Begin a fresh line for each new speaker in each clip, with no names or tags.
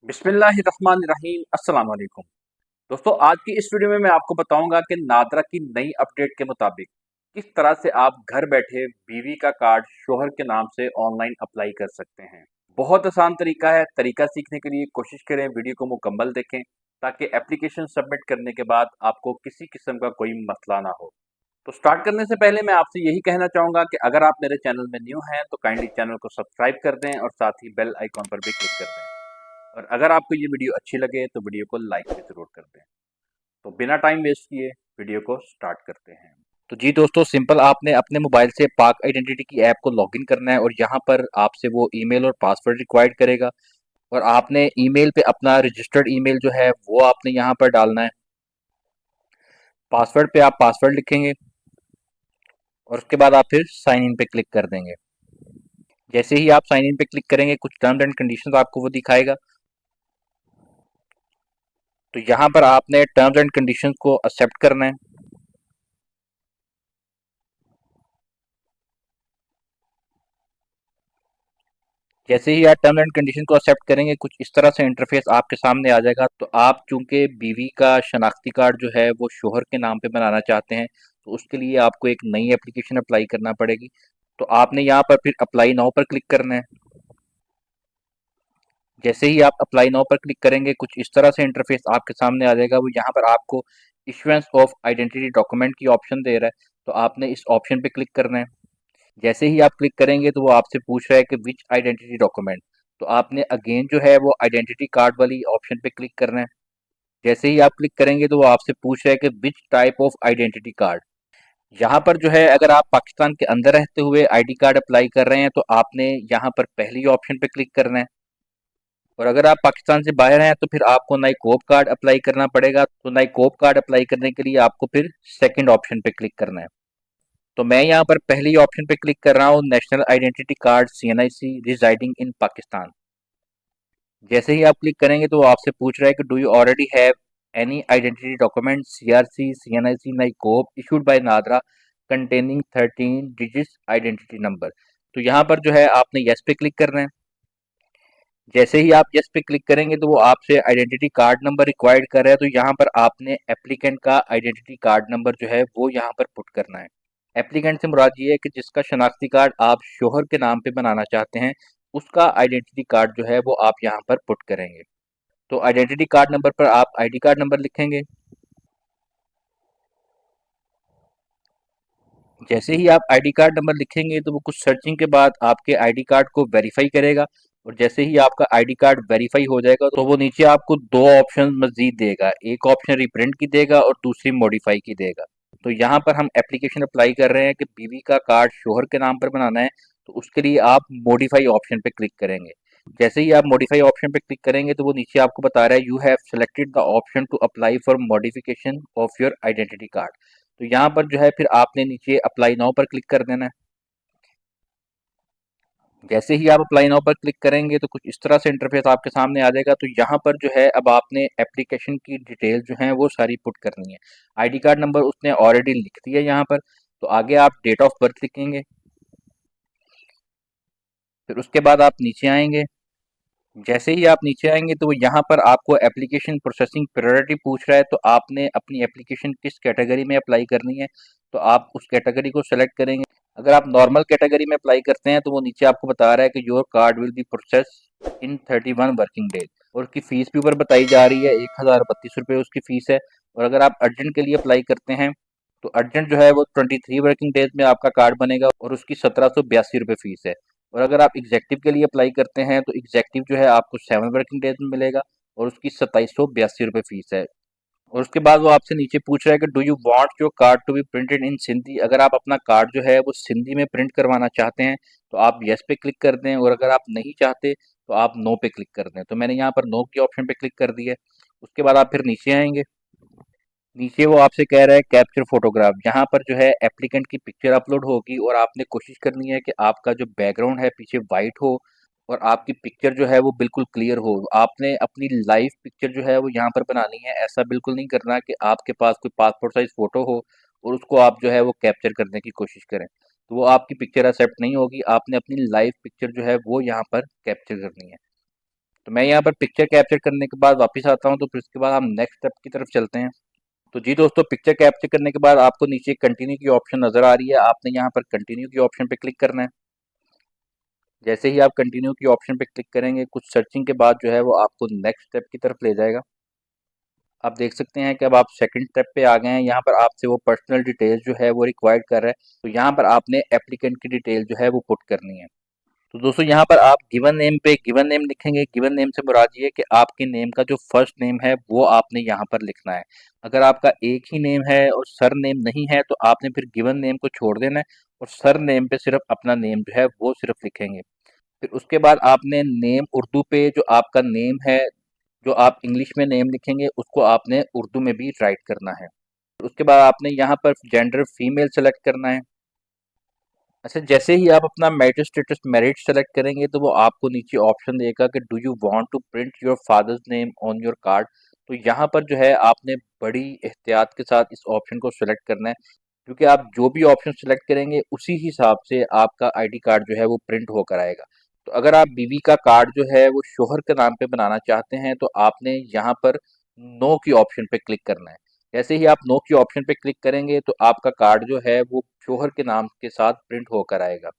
बिस्मिल्लाहिर्रहमानिर्रहीम अस्सलाम वालेकुम। दोस्तों, आज की इस वीडियो में मैं आपको बताऊंगा कि नादरा की नई अपडेट के मुताबिक किस तरह से आप घर बैठे बीवी का कार्ड शोहर के नाम से ऑनलाइन अप्लाई कर सकते हैं। बहुत आसान तरीका है। तरीका सीखने के लिए कोशिश करें वीडियो को मुकम्मल देखें ताकि एप्लीकेशन सबमिट करने के बाद आपको किसी किस्म का कोई मसला ना हो। तो स्टार्ट करने से पहले मैं आपसे यही कहना चाहूंगा कि अगर आप मेरे चैनल में न्यू हैं तो काइंडली चैनल को सब्सक्राइब कर दें और साथ ही बेल आइकॉन पर भी क्लिक कर दें। और अगर आपको ये वीडियो अच्छी लगे तो वीडियो को लाइक भी ज़रूर कर दें। तो बिना टाइम वेस्ट किए वीडियो को स्टार्ट करते हैं। तो जी दोस्तों, सिंपल आपने अपने मोबाइल से पाक आइडेंटिटी की ऐप को लॉगिन करना है और यहाँ पर आपसे वो ईमेल और पासवर्ड रिक्वायर्ड करेगा और आपने ईमेल पे अपना रजिस्टर्ड ईमेल जो है वो आपने यहाँ पर डालना है। पासवर्ड पे आप पासवर्ड लिखेंगे और उसके बाद आप फिर साइन इन पे क्लिक कर देंगे। जैसे ही आप साइन इन पे क्लिक करेंगे कुछ टर्म्स एंड कंडीशंस आपको वो दिखाएगा। तो यहाँ पर आपने टर्म्स एंड कंडीशंस को एक्सेप्ट करना है। जैसे ही आप टर्म एंड कंडीशन को एक्सेप्ट करेंगे कुछ इस तरह से इंटरफेस आपके सामने आ जाएगा। तो आप चूंकि बीवी का शनाख्ती कार्ड जो है वो शोहर के नाम पे बनाना चाहते हैं तो उसके लिए आपको एक नई एप्लीकेशन अप्लाई करना पड़ेगी। तो आपने यहाँ पर फिर अप्लाई नाउ पर क्लिक करना है। जैसे ही आप अप्लाई नाउ पर क्लिक करेंगे कुछ इस तरह से इंटरफेस आपके सामने आ जाएगा। वो यहाँ पर आपको इशुएंस ऑफ आइडेंटिटी डॉक्यूमेंट की ऑप्शन दे रहा है। तो आपने इस ऑप्शन पे क्लिक करना है। जैसे ही आप क्लिक करेंगे तो वो आपसे पूछ रहा है कि विच आइडेंटिटी डॉक्यूमेंट। तो आपने अगेन जो है वो आइडेंटिटी कार्ड वाली ऑप्शन पे क्लिक करना है। जैसे ही आप क्लिक करेंगे तो वो आपसे पूछ रहा है कि which type of identity card. यहाँ पर जो है अगर आप पाकिस्तान के अंदर रहते हुए आईडी कार्ड अप्लाई कर रहे हैं तो आपने यहाँ पर पहली ऑप्शन पे क्लिक करना है। और अगर आप पाकिस्तान से बाहर हैं तो फिर आपको नई कोप कार्ड अप्लाई करना पड़ेगा। तो नई कोप कार्ड अप्लाई करने के लिए आपको फिर सेकंड ऑप्शन पे क्लिक करना है। तो मैं यहाँ पर पहली ऑप्शन पे क्लिक कर रहा हूँ, national identity card CNIC residing इन पाकिस्तान। जैसे ही आप क्लिक करेंगे तो वो आपसे पूछ रहा है कि do you already have any identity document CRC CNIC NICOP issued by NADRA containing 13 digits identity number. तो यहाँ पर जो है आपने यस पे क्लिक करना है। जैसे ही आप यस पे क्लिक करेंगे तो वो आपसे आइडेंटिटी कार्ड नंबर रिक्वायर्ड कर रहा है। तो यहाँ पर आपने एप्लीकेंट का आइडेंटिटी कार्ड नंबर जो है वो यहाँ पर पुट करना है। एप्लीकेंट से मुराद ये है कि जिसका शनाख्ती कार्ड आप शोहर के नाम पे बनाना चाहते हैं उसका आइडेंटिटी कार्ड जो है वो आप यहाँ पर पुट करेंगे। तो आइडेंटिटी कार्ड नंबर पर आप आईडी कार्ड नंबर लिखेंगे। जैसे ही आप आईडी कार्ड नंबर लिखेंगे तो वो कुछ सर्चिंग के बाद आपके आईडी कार्ड को वेरीफाई करेगा। और जैसे ही आपका आईडी कार्ड वेरीफाई हो जाएगा तो वो नीचे आपको दो ऑप्शन मजीद देगा। एक ऑप्शन रिप्रिंट की देगा और दूसरी मॉडिफाई की देगा। तो यहाँ पर हम एप्लीकेशन अप्लाई कर रहे हैं कि बीवी का कार्ड शोहर के नाम पर बनाना है। तो उसके लिए आप मॉडिफाई ऑप्शन पे क्लिक करेंगे। जैसे ही आप मॉडिफाई ऑप्शन पे क्लिक करेंगे तो वो नीचे आपको बता रहा है you have selected the option to apply for modification of your identity card. तो यहाँ पर जो है फिर आपने नीचे अप्लाई नाउ पर क्लिक कर देना है। जैसे ही आप अप्लाई नाउ पर क्लिक करेंगे तो कुछ इस तरह से इंटरफेस आपके सामने आ जाएगा। तो यहाँ पर जो है अब आपने एप्लीकेशन की डिटेल जो है वो सारी पुट करनी है। आईडी कार्ड नंबर उसने ऑलरेडी लिख दिया यहाँ पर। तो आगे आप डेट ऑफ बर्थ लिखेंगे। फिर उसके बाद आप नीचे आएंगे। जैसे ही आप नीचे आएंगे तो यहाँ पर आपको एप्लीकेशन प्रोसेसिंग प्रायोरिटी पूछ रहा है। तो आपने अपनी एप्लीकेशन किस कैटेगरी में अप्लाई करनी है तो आप उस कैटेगरी को सेलेक्ट करेंगे। अगर आप नॉर्मल कैटेगरी में अप्लाई करते हैं तो वो नीचे आपको बता रहा है कि your card will be process in 31 working days. और उसकी फीस भी ऊपर बताई जा रही है, 1032 रुपये उसकी फीस है। और अगर आप अर्जेंट के लिए अप्लाई करते हैं तो अर्जेंट जो है वो 23 वर्किंग डेज में आपका कार्ड बनेगा और उसकी 1782 रुपये फीस है। और अगर आप एग्जेक्टिव के लिए अप्लाई करते हैं तो एग्जेक्टिव जो है आपको 7 वर्किंग डेज में मिलेगा और उसकी 2782 रुपये फीस है। और उसके बाद वो आपसे नीचे पूछ रहा है कि do you want your card to be printed in Sindhi. अगर आप अपना कार्ड जो है वो सिंधी में प्रिंट करवाना चाहते हैं तो आप यस पे क्लिक कर दें। और अगर आप नहीं चाहते तो आप नो पे क्लिक कर दें। तो मैंने यहाँ पर नो के ऑप्शन पे क्लिक कर दिया। उसके बाद आप फिर नीचे आएंगे। नीचे वो आपसे कह रहा है कैप्चर फोटोग्राफ। यहाँ पर जो है एप्लीकेंट की पिक्चर अपलोड होगी और आपने कोशिश करनी है कि आपका जो बैकग्राउंड है पीछे वाइट हो और आपकी पिक्चर जो है वो बिल्कुल क्लियर हो। आपने अपनी लाइव पिक्चर जो है वो यहाँ पर बनानी है। ऐसा बिल्कुल नहीं करना कि आपके पास कोई पासपोर्ट साइज फोटो हो और उसको आप जो है वो कैप्चर करने की कोशिश करें तो वो आपकी पिक्चर एक्सेप्ट नहीं होगी। आपने अपनी लाइव पिक्चर जो है वो यहाँ पर कैप्चर करनी है। तो मैं यहाँ पर पिक्चर कैप्चर करने के बाद वापस आता हूँ, तो फिर उसके बाद हम नेक्स्ट स्टेप की तरफ चलते हैं। तो जी दोस्तों, पिक्चर कैप्चर करने के बाद आपको नीचे कंटिन्यू की ऑप्शन नज़र आ रही है, आपने यहाँ पर कंटिन्यू की ऑप्शन पे क्लिक करना है। जैसे ही आप कंटिन्यू की ऑप्शन पे क्लिक करेंगे, कुछ सर्चिंग के बाद जो है वो आपको नेक्स्ट स्टेप की तरफ ले जाएगा। आप देख सकते हैं कि अब आप सेकंड स्टेप पे आ गए हैं। यहाँ पर आपसे वो पर्सनल डिटेल्स जो है वो रिक्वायर्ड कर रहा है, तो यहाँ पर आपने एप्लीकेंट की डिटेल जो है वो पुट करनी है। तो दोस्तों, यहाँ पर आप गिवन नेम पे गिवन नेम लिखेंगे। गिवन नेम से मुराद ये है कि आपके नेम का जो फर्स्ट नेम है वो आपने यहाँ पर लिखना है। अगर आपका एक ही नेम है और सर नेम नहीं है, तो आपने फिर गिवन नेम को छोड़ देना है और सर नेम पे सिर्फ अपना नेम जो है वो सिर्फ लिखेंगे। फिर उसके बाद आपने नेम उर्दू पे जो आपका नेम है, जो आप इंग्लिश में नेम लिखेंगे, उसको आपने उर्दू में भी राइट करना है। उसके बाद आपने यहाँ पर जेंडर फीमेल सेलेक्ट करना है। अच्छा, जैसे ही आप अपना मैरिज स्टेटस मैरिड सेलेक्ट करेंगे, तो वो आपको नीचे ऑप्शन देगा कि do you want to print your father's name on your card. तो यहाँ पर जो है आपने बड़ी एहतियात के साथ इस ऑप्शन को सिलेक्ट करना है, क्योंकि आप जो भी ऑप्शन सेलेक्ट करेंगे उसी हिसाब से आपका आईडी कार्ड जो है वो प्रिंट होकर आएगा। तो अगर आप बीवी का कार्ड जो है वो शोहर के नाम पे बनाना चाहते हैं, तो आपने यहाँ पर नो की ऑप्शन पे क्लिक करना है। जैसे ही आप नो की ऑप्शन पे क्लिक करेंगे, तो आपका कार्ड जो है वो शोहर के नाम के साथ प्रिंट होकर आएगा।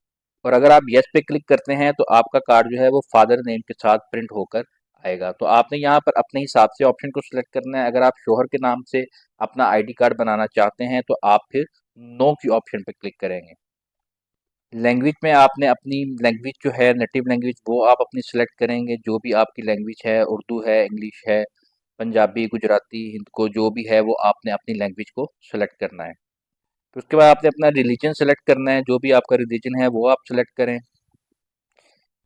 और अगर आप यस पे क्लिक करते हैं, तो आपका कार्ड जो है वो फादर नेम के साथ प्रिंट होकर आएगा। तो आपने यहाँ पर अपने हिसाब से ऑप्शन को सिलेक्ट करना है। अगर आप शोहर के नाम से अपना आईडी कार्ड बनाना चाहते हैं, तो आप फिर नो की ऑप्शन पे क्लिक करेंगे। लैंग्वेज में आपने अपनी लैंग्वेज जो है नेटिव लैंग्वेज वो आप अपनी सेलेक्ट करेंगे। जो भी आपकी लैंग्वेज है, उर्दू है, इंग्लिश है, पंजाबी, गुजराती, हिंद को जो भी है, वो आपने अपनी लैंग्वेज को सेलेक्ट करना है। फिर उसके बाद आपने अपना रिलीजन सेलेक्ट करना है। जो भी आपका रिलीजन है वो आप सेलेक्ट करें।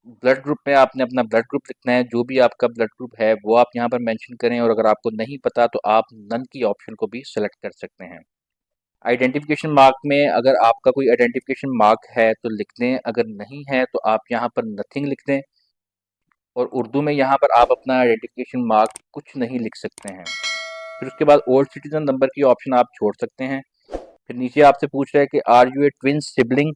ब्लड ग्रुप में आपने अपना ब्लड ग्रुप लिखना है। जो भी आपका ब्लड ग्रुप है वो आप यहाँ पर मेंशन करें, और अगर आपको नहीं पता तो आप नन की ऑप्शन को भी सेलेक्ट कर सकते हैं। आइडेंटिफिकेशन मार्क में अगर आपका कोई आइडेंटिफिकेशन मार्क है तो लिख दें, अगर नहीं है तो आप यहाँ पर नथिंग लिख दें। और उर्दू में यहाँ पर आप अपना आइडेंटिफिकेशन मार्क कुछ नहीं लिख सकते हैं। फिर उसके बाद ओल्ड सिटीजन नंबर की ऑप्शन आप छोड़ सकते हैं। फिर नीचे आपसे पूछ रहा है कि are you a twin sibling.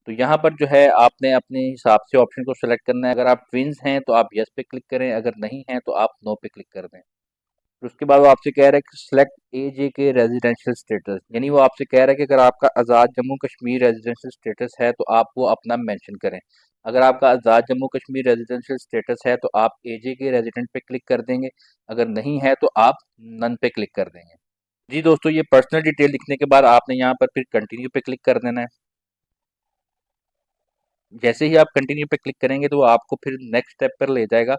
तो यहाँ पर जो है आपने अपने हिसाब से ऑप्शन को सेलेक्ट करना है। अगर आप ट्विन्स हैं तो आप यस पे क्लिक करें, अगर नहीं है तो आप नो पे क्लिक कर दें। फिर उसके बाद वो आपसे कह रहा है कि सिलेक्ट एजे के रेजिडेंशियल स्टेटस, यानी वो आपसे कह रहा है कि अगर आपका आज़ाद जम्मू कश्मीर रेजिडेंशियल स्टेटस है तो आप वो अपना मेंशन करें। अगर आपका आज़ाद जम्मू कश्मीर रेजिडेंशियल स्टेटस है तो आप एजे के रेजिडेंट पे क्लिक कर देंगे, अगर नहीं है तो आप नन पे क्लिक कर देंगे। जी दोस्तों, ये पर्सनल डिटेल लिखने के बाद आपने यहाँ पर फिर कंटिन्यू पे क्लिक कर देना है। जैसे ही आप कंटिन्यू पे क्लिक करेंगे, तो वो आपको फिर नेक्स्ट स्टेप पर ले जाएगा।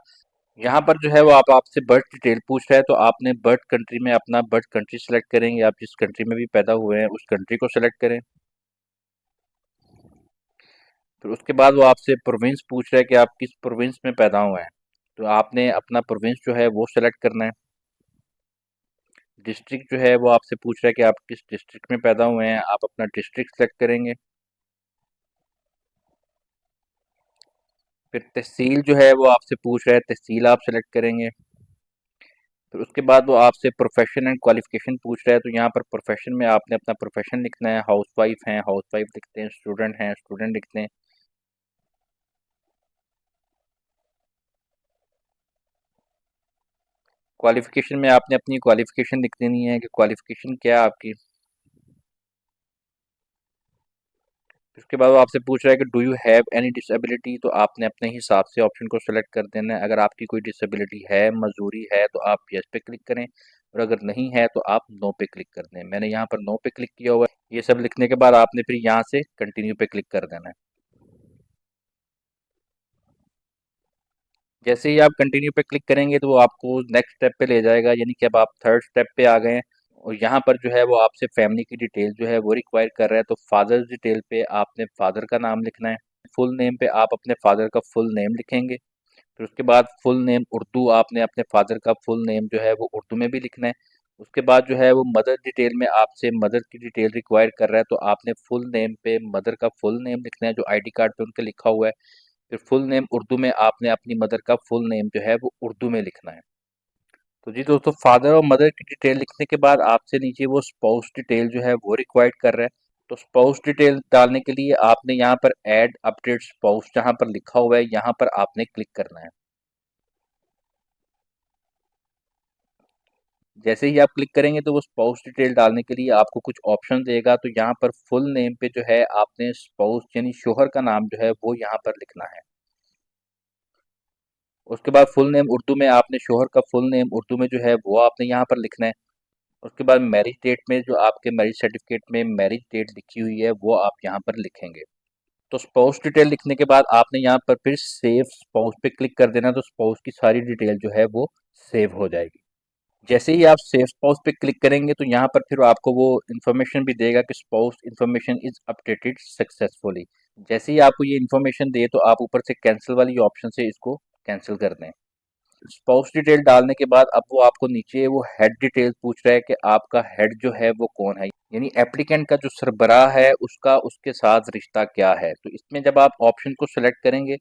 यहाँ पर जो है वो आप आपसे बर्थ डिटेल पूछ रहा है, तो आपने बर्थ कंट्री में अपना बर्थ कंट्री सेलेक्ट करेंगे। आप जिस कंट्री में भी पैदा हुए हैं उस कंट्री को सेलेक्ट करें। फिर उसके बाद वो आपसे प्रोविंस पूछ रहा है कि आप किस प्रोविंस में पैदा हुए हैं, तो आपने अपना प्रोविंस जो है वो सेलेक्ट करना है। डिस्ट्रिक्ट जो है वो आपसे पूछ रहा है कि आप किस डिस्ट्रिक्ट में पैदा हुए हैं, आप अपना डिस्ट्रिक्ट सेलेक्ट करेंगे। फिर तहसील जो है वो आपसे पूछ रहा है, तहसील आप सेलेक्ट करेंगे। फिर उसके बाद वो आपसे प्रोफेशन एंड क्वालिफिकेशन पूछ रहा है, तो यहाँ पर प्रोफेशन में आपने अपना प्रोफेशन लिखना है। हाउसवाइफ हैं, हाउसवाइफ लिखते हैं। स्टूडेंट हैं, स्टूडेंट लिखते हैं। क्वालिफिकेशन में आपने अपनी क्वालिफिकेशन लिख देनी है कि क्वालिफिकेशन क्या है आपकी। फिर उसके बाद वो आपसे पूछ रहा है कि do you have any disability, तो आपने अपने हिसाब से ऑप्शन को सेलेक्ट कर देना है। अगर आपकी कोई डिसेबिलिटी है, मजदूरी है, तो आप यस पे क्लिक करें, और अगर नहीं है तो आप नो पे क्लिक कर दें। मैंने यहाँ पर नो पे क्लिक किया हुआ है। ये सब लिखने के बाद आपने फिर यहाँ से कंटिन्यू पे क्लिक कर देना है। जैसे ही आप कंटिन्यू पे क्लिक करेंगे, तो वो आपको नेक्स्ट स्टेप पे ले जाएगा, यानी कि अब आप थर्ड स्टेप पे आ गए हैं। और यहाँ पर जो है वो आपसे फैमिली की डिटेल जो है वो रिक्वायर कर रहा है। तो फादर्स डिटेल पे आपने फादर का नाम लिखना है। फुल नेम पे आप अपने फादर का फुल नेम लिखेंगे। फिर उसके बाद फुल नेम उर्दू, आपने अपने फादर का फुल नेम जो है वो उर्दू में भी लिखना है। उसके बाद जो है वो मदर डिटेल में आपसे मदर की डिटेल रिक्वायर कर रहा है, तो आपने फुल नेम पे मदर का फुल नेम लिखना है जो आईडी कार्ड पे उनके लिखा हुआ है। फिर फुल नेम उर्दू में आपने अपनी मदर का फुल नेम जो है वो उर्दू में लिखना है। तो जी दोस्तों, फादर और मदर की डिटेल लिखने के बाद आपसे नीचे वो स्पाउस डिटेल जो है वो रिक्वायर्ड कर रहा है। तो स्पाउस डिटेल डालने के लिए आपने यहाँ पर ऐड अपडेट स्पाउस जहाँ पर लिखा हुआ है, यहाँ पर आपने क्लिक करना है। जैसे ही आप क्लिक करेंगे तो वो स्पाउस डिटेल डालने के लिए आपको कुछ ऑप्शन देगा। तो यहाँ पर फुल नेम पे जो है आपने स्पाउस यानी शोहर का नाम जो है वो यहाँ पर लिखना है। उसके बाद फुल नेम उर्दू में आपने शोहर का फुल नेम उर्दू में जो है वो आपने यहाँ पर लिखना है। उसके बाद मैरिज डेट में जो आपके मैरिज सर्टिफिकेट में मैरिज डेट लिखी हुई है वो आप यहाँ पर लिखेंगे। तो स्पाउस डिटेल लिखने के बाद आपने यहाँ पर फिर सेव स्पाउस पे क्लिक कर देना। तो स्पाउस की सारी डिटेल जो है वो सेव हो जाएगी। जैसे ही आप सेव स्पाउस पे क्लिक करेंगे तो यहाँ पर फिर आपको वो इन्फॉर्मेशन भी देगा कि spouse information is updated successfully. जैसे ही आपको ये इन्फॉर्मेशन दे तो आप ऊपर से कैंसिल वाली ऑप्शन से इसको कैंसिल कर दें। स्पाउस डिटेल डालने के बाद अब वो आपको नीचे वो हेड डिटेल पूछ रहा है कि आपका हेड जो है वो कौन है, यानी एप्लीकेंट का जो सरबराह है उसका उसके साथ रिश्ता क्या है। तो इसमें जब आप ऑप्शन को सिलेक्ट करेंगे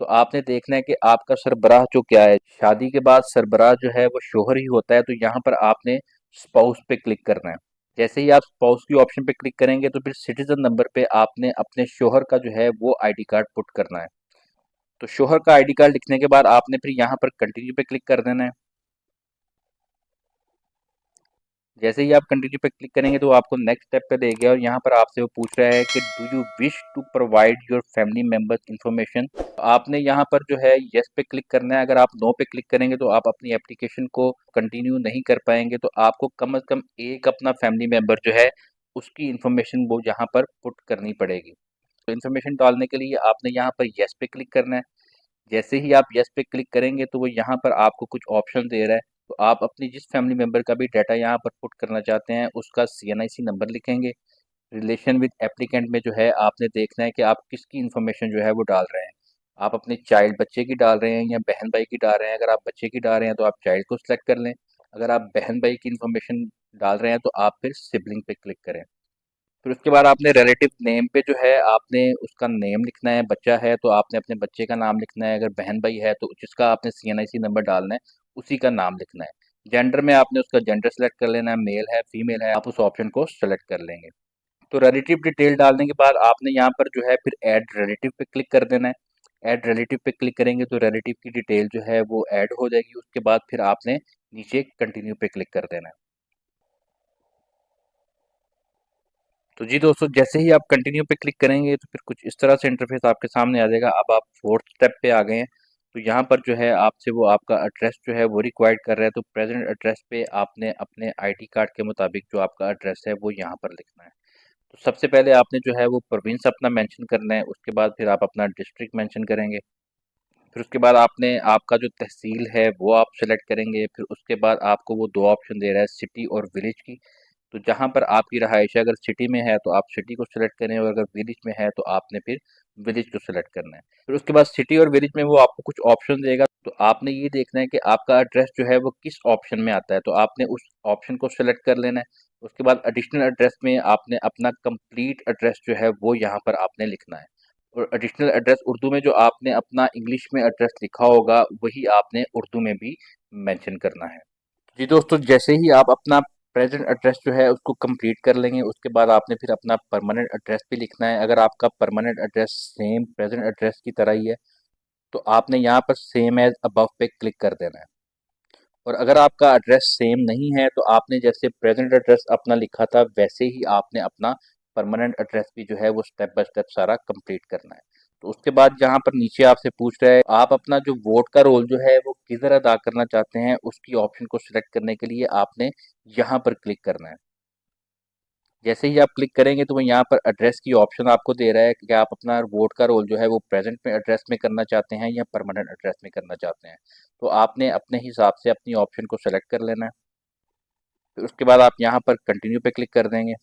तो आपने देखना है कि आपका सरबराह जो क्या है। शादी के बाद सरबराह जो है वो शोहर ही होता है। तो यहाँ पर आपने स्पाउस पे क्लिक करना है। जैसे ही आप स्पाउस की ऑप्शन पे क्लिक करेंगे तो फिर सिटीजन नंबर पे आपने अपने शोहर का जो है वो आईडी कार्ड पुट करना है। तो शोहर का आईडी कार्ड लिखने के बाद आपने फिर यहाँ पर कंटिन्यू पे क्लिक कर देना है। जैसे ही आप कंटिन्यू पे क्लिक करेंगे तो आपको नेक्स्ट स्टेप पे ले गया और यहाँ पर आपसे वो पूछ रहा है कि do you wish to provide your family members information. आपने यहाँ पर जो है यस पे क्लिक करना है। अगर आप नो पे क्लिक करेंगे तो आप अपनी एप्लीकेशन को कंटिन्यू नहीं कर पाएंगे। तो आपको कम से कम एक अपना फैमिली मेंबर जो है उसकी इन्फॉर्मेशन वो यहाँ पर पुट करनी पड़ेगी। तो इन्फॉर्मेशन डालने के लिए आपने यहाँ पर यस पे क्लिक करना है। जैसे ही आप यस पे क्लिक करेंगे तो वो यहाँ पर आपको कुछ ऑप्शन दे रहा है। तो आप अपनी जिस फैमिली मेंबर का भी डाटा यहाँ पर पुट करना चाहते हैं उसका CNIC नंबर लिखेंगे। रिलेशन विद एप्लीकेंट में जो है आपने देखना है कि आप किसकी इन्फॉर्मेशन जो है वो डाल रहे हैं। आप अपने चाइल्ड बच्चे की डाल रहे हैं या बहन भाई की डाल रहे हैं। अगर आप बच्चे की डाल रहे हैं तो आप चाइल्ड को सिलेक्ट कर लें। अगर आप बहन भाई की इन्फॉर्मेशन डाल रहे हैं तो आप फिर सिबलिंग पे क्लिक करें। फिर उसके बाद आपने रिलेटिव नेम पे जो है आपने उसका नेम लिखना है। बच्चा है तो आपने अपने बच्चे का नाम लिखना है। अगर बहन भाई है तो जिसका आपने CNIC नंबर डालना है उसी का नाम लिखना है। जेंडर में आपने उसका जेंडर सेलेक्ट कर लेना है, मेल है फीमेल है, आप उस ऑप्शन को सेलेक्ट कर लेंगे। तो रिलेटिव डिटेल डालने के बाद आपने यहाँ पर जो है फिर ऐड रिलेटिव पे क्लिक कर देना है। ऐड रिलेटिव पे क्लिक करेंगे तो रिलेटिव की डिटेल जो है वो ऐड हो जाएगी। उसके बाद फिर आपने नीचे कंटिन्यू पे क्लिक कर देना है। तो जी दोस्तों, जैसे ही आप कंटिन्यू पे क्लिक करेंगे तो फिर कुछ इस तरह से इंटरफेस आपके सामने आ जाएगा। अब आप फोर्थ स्टेप पे आ गए हैं। तो यहाँ पर जो है आपसे वो आपका एड्रेस जो है वो रिक्वायर्ड कर रहा है। तो प्रेजेंट एड्रेस पे आपने अपने आईडी कार्ड के मुताबिक जो आपका एड्रेस है वो यहाँ पर लिखना है। तो सबसे पहले आपने जो है वो प्रोविंस अपना मेंशन करना है। उसके बाद फिर आप अपना डिस्ट्रिक्ट मेंशन करेंगे। फिर उसके बाद आपने आपका जो तहसील है वो आप सेलेक्ट करेंगे। फिर उसके बाद आपको वो दो ऑप्शन दे रहा है, सिटी और विलेज की। तो जहाँ पर आपकी रहाइश है, अगर सिटी में है तो आप सिटी को सिलेक्ट करें और अगर विलेज में है तो आपने फिर विलेज को सिलेक्ट करना है। फिर उसके बाद सिटी और विलेज में वो आपको कुछ ऑप्शन देगा। तो आपने ये देखना है कि आपका एड्रेस जो है वो किस ऑप्शन में आता है। तो आपने उस ऑप्शन को सिलेक्ट कर लेना है। उसके बाद एडिशनल एड्रेस में आपने अपना कंप्लीट एड्रेस जो है वो यहाँ पर आपने लिखना है। और एडिशनल एड्रेस उर्दू में जो आपने अपना इंग्लिश में एड्रेस लिखा होगा वही आपने उर्दू में भी मेंशन करना है। जी दोस्तों, जैसे ही आप अपना प्रेजेंट एड्रेस जो है उसको कंप्लीट कर लेंगे उसके बाद आपने फिर अपना परमानेंट एड्रेस भी लिखना है। अगर आपका permanent address same present address की तरह ही है तो आपने यहाँ पर सेम एज अबव पे क्लिक कर देना है। और अगर आपका एड्रेस सेम नहीं है तो आपने जैसे प्रेजेंट एड्रेस अपना लिखा था वैसे ही आपने अपना परमानेंट एड्रेस भी जो है वो स्टेप बाय स्टेप सारा कंप्लीट करना है। तो उसके बाद जहाँ पर नीचे आपसे पूछ रहा है आप अपना जो वोट का रोल जो है वो किधर अदा करना चाहते हैं उसकी ऑप्शन को सिलेक्ट करने के लिए आपने यहाँ पर क्लिक करना है। जैसे ही आप क्लिक करेंगे तो वो यहाँ पर एड्रेस की ऑप्शन आपको दे रहा है कि आप अपना वोट का रोल जो है वो प्रेजेंट में एड्रेस में करना चाहते हैं या परमानेंट एड्रेस में करना चाहते हैं। तो आपने अपने हिसाब से अपनी ऑप्शन को सेलेक्ट कर लेना है। फिर उसके बाद आप यहाँ पर कंटिन्यू पे क्लिक कर देंगे।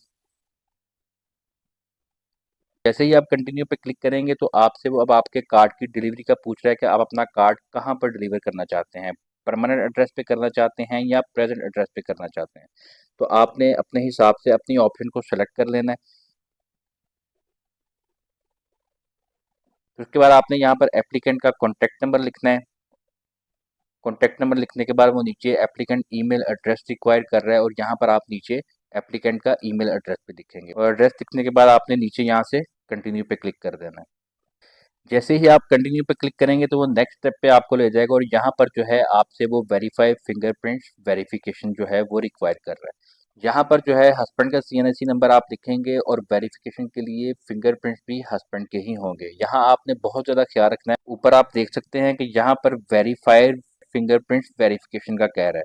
जैसे ही आप कंटिन्यू पे क्लिक करेंगे तो आपसे वो अब आपके कार्ड की डिलीवरी का पूछ रहा है कि आप अपना कार्ड कहाँ पर डिलीवर करना चाहते हैं, परमानेंट एड्रेस पे करना चाहते हैं या प्रेजेंट एड्रेस पे करना चाहते हैं। तो आपने अपने हिसाब से अपनी ऑप्शन को सेलेक्ट कर लेना है। फिर उसके बाद आपने यहाँ पर एप्लीकेंट का कॉन्टैक्ट नंबर लिखना है। कॉन्टैक्ट नंबर लिखने के बाद वो नीचे एप्लीकेंट ईमेल एड्रेस रिक्वायर कर रहा है और यहाँ पर आप नीचे एप्लीकेंट का ईमेल एड्रेस पे लिखेंगे और एड्रेस लिखने के बाद आपने नीचे यहाँ से कंटिन्यू पे क्लिक कर देना है। जैसे ही आप कंटिन्यू पे क्लिक करेंगे तो वो नेक्स्ट स्टेप पे आपको ले जाएगा और यहाँ पर जो है आपसे वो वेरीफाई फिंगरप्रिंट वेरिफिकेशन जो है वो रिक्वायर कर रहा है। यहाँ पर जो है हस्बैंड का सीएनएससी नंबर आप लिखेंगे और वेरिफिकेशन के लिए फिंगरप्रिंट्स भी हस्बैंड के ही होंगे। यहाँ आपने बहुत ज़्यादा ख्याल रखना है। ऊपर आप देख सकते हैं कि यहाँ पर वेरीफाइड फिंगरप्रिंट्स वेरिफिकेशन का कह रहा है।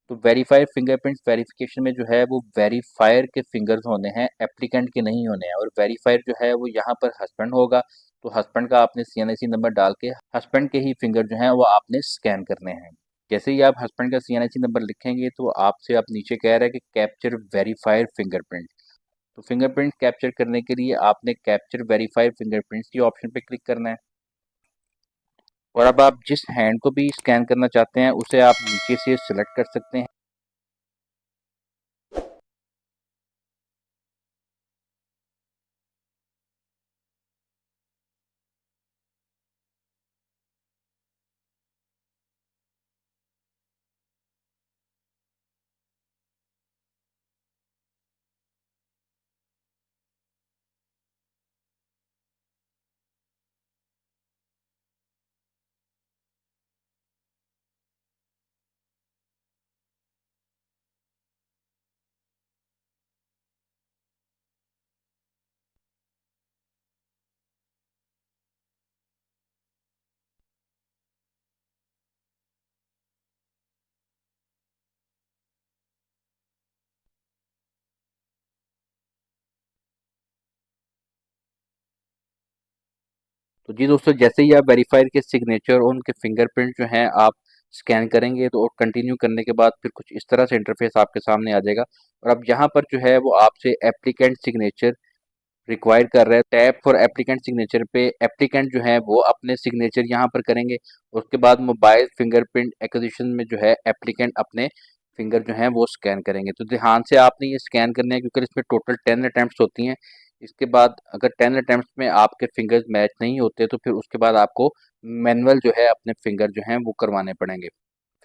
तो वेरीफाइड फिंगरप्रिंट वेरिफिकेशन में जो है वो वेरीफायर के फिंगर्स होने हैं, एप्लीकेंट के नहीं होने हैं। और वेरीफायर जो है वो यहाँ पर हस्बैंड होगा, तो हस्बैंड का आपने सीएनआईसी नंबर डाल के हस्बैंड के ही फिंगर जो हैं वो आपने स्कैन करने हैं। जैसे ही आप हस्बैंड का सीएनआईसी नंबर लिखेंगे तो आपसे आप नीचे कह रहा है कि कैप्चर वेरीफाइड फिंगरप्रिंट। तो फिंगरप्रिंट कैप्चर करने के लिए आपने कैप्चर वेरीफाइड फिंगरप्रिंट्स की ऑप्शन पे क्लिक करना है। और अब आप जिस हैंड को भी स्कैन करना चाहते हैं उसे आप नीचे से सिलेक्ट कर सकते हैं। तो जी दोस्तों, जैसे ही आप वेरीफायर के सिग्नेचर और उनके फिंगरप्रिंट जो हैं आप स्कैन करेंगे तो और कंटिन्यू करने के बाद फिर कुछ इस तरह से इंटरफेस आपके सामने आ जाएगा। और अब यहाँ पर जो है वो आपसे एप्लीकेंट सिग्नेचर रिक्वायर कर रहा है। टैप फॉर एप्लीकेंट सिग्नेचर पे एप्लीकेंट जो है वो अपने सिग्नेचर यहाँ पर करेंगे। उसके बाद मोबाइल फिंगरप्रिंट एक्विजिशन में जो है एप्लीकेंट अपने फिंगर जो हैं वो स्कैन करेंगे। तो ध्यान से आपने ये स्कैन करने हैं क्योंकि इसमें टोटल 10 अटेम्प्ट्स होती हैं। इसके बाद अगर 10 अटेम्प्ट्स में आपके फिंगर्स मैच नहीं होते तो फिर उसके बाद आपको मैनुअल जो है अपने फिंगर जो हैं वो करवाने पड़ेंगे।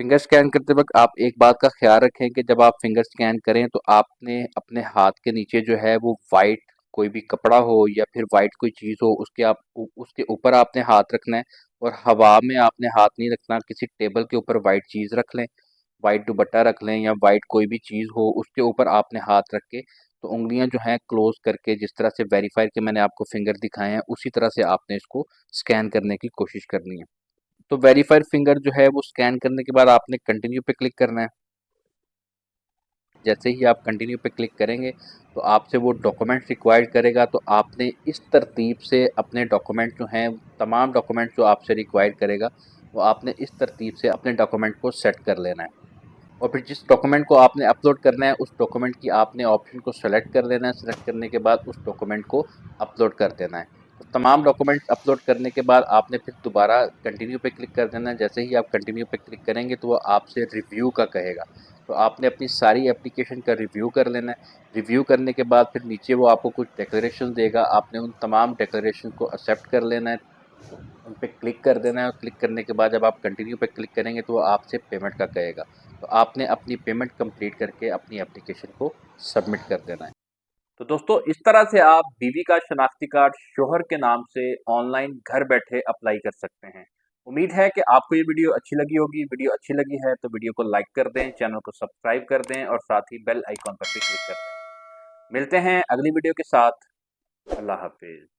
फिंगर स्कैन करते वक्त आप एक बात का ख्याल रखें कि जब आप फिंगर स्कैन करें तो आपने अपने हाथ के नीचे जो है वो वाइट कोई भी कपड़ा हो या फिर वाइट कोई चीज़ हो उसके ऊपर आपने हाथ रखना है। और हवा में आपने हाथ नहीं रखना। किसी टेबल के ऊपर वाइट चीज़ रख लें, वाइट दुपट्टा रख लें या वाइट कोई भी चीज़ हो उसके ऊपर आपने हाथ रख के तो उंगलियां जो हैं क्लोज करके जिस तरह से वेरीफाई के मैंने आपको फिंगर दिखाए हैं उसी तरह से आपने इसको स्कैन करने की कोशिश करनी है। तो वेरीफाइड फिंगर जो है वो स्कैन करने के बाद आपने कंटिन्यू पे क्लिक करना है। जैसे ही आप कंटिन्यू पे क्लिक करेंगे तो आपसे वो डॉक्यूमेंट रिक्वायर्ड करेगा। तो आपने इस तरतीब से अपने डॉक्यूमेंट जो हैं तमाम डॉक्यूमेंट जो आपसे रिक्वायर्ड करेगा वो आपने इस तरतीब से अपने डॉक्यूमेंट को सेट कर लेना है। और फिर जिस डॉक्यूमेंट को आपने अपलोड करना है उस डॉक्यूमेंट की आपने ऑप्शन को सेलेक्ट कर लेना है। सेलेक्ट करने के बाद उस डॉक्यूमेंट को अपलोड कर देना है। तो तमाम डॉक्यूमेंट्स अपलोड करने के बाद आपने फिर दोबारा कंटिन्यू पे क्लिक कर देना है। जैसे ही आप कंटिन्यू पे क्लिक करेंगे तो वो आपसे रिव्यू का कहेगा। तो आपने अपनी सारी एप्लीकेशन का रिव्यू कर लेना है। रिव्यू करने के बाद फिर नीचे वो आपको कुछ डिक्लेरेशन देगा। आपने उन तमाम डिक्लेरेशन को एक्सेप्ट कर लेना है, उन पे क्लिक कर देना है। और क्लिक करने के बाद जब आप कंटिन्यू पे क्लिक करेंगे तो वो आपसे पेमेंट का कहेगा। तो आपने अपनी पेमेंट कंप्लीट करके अपनी एप्लीकेशन को सबमिट कर देना है। तो दोस्तों, इस तरह से आप बीवी का शनाख्ती कार्ड शोहर के नाम से ऑनलाइन घर बैठे अप्लाई कर सकते हैं। उम्मीद है कि आपको ये वीडियो अच्छी लगी होगी। वीडियो अच्छी लगी है तो वीडियो को लाइक कर दें, चैनल को सब्सक्राइब कर दें और साथ ही बेल आइकॉन पर भी क्लिक कर दें। मिलते हैं अगली वीडियो के साथ। अल्लाह हाफिज।